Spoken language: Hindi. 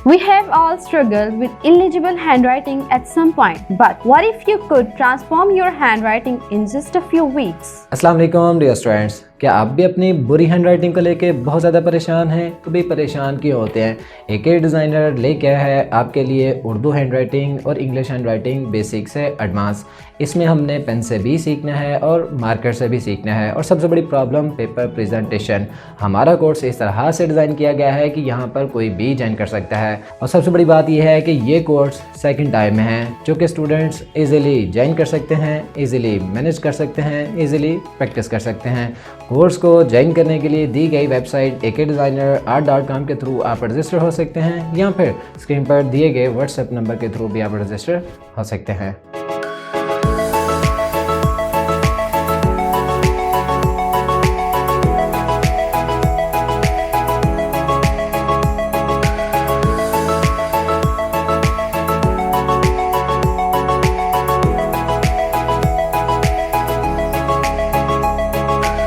We have all struggled with illegible handwriting at some point, but what if you could transform your handwriting in just a few weeks? अस्सलाम वालेकुम डियर स्टूडेंट्स, क्या आप भी अपनी बुरी हैंडराइटिंग को लेके बहुत ज़्यादा परेशान हैं? तो भी परेशान क्यों होते हैं? एक डिज़ाइनर लेके आया है आपके लिए उर्दू हैंडराइटिंग और इंग्लिश हैंडराइटिंग बेसिक से एडवांस। इसमें हमने पेन से भी सीखना है और मार्कर से भी सीखना है, और सबसे बड़ी प्रॉब्लम पेपर प्रेजेंटेशन। हमारा कोर्स इस तरह से डिज़ाइन किया गया है कि यहाँ पर कोई भी ज्वाइन कर सकता है, और सबसे बड़ी बात यह है कि ये कोर्स सेकंड टाइम में है, जो कि स्टूडेंट्स इजीली ज्वाइन कर सकते हैं, इजीली मैनेज कर सकते हैं, इजीली प्रैक्टिस कर सकते हैं। कोर्स को ज्वाइन करने के लिए दी गई वेबसाइट akdesigner.com के थ्रू आप रजिस्टर हो सकते हैं, या फिर स्क्रीन पर दिए गए व्हाट्सएप नंबर के थ्रू भी आप रजिस्टर हो सकते हैं।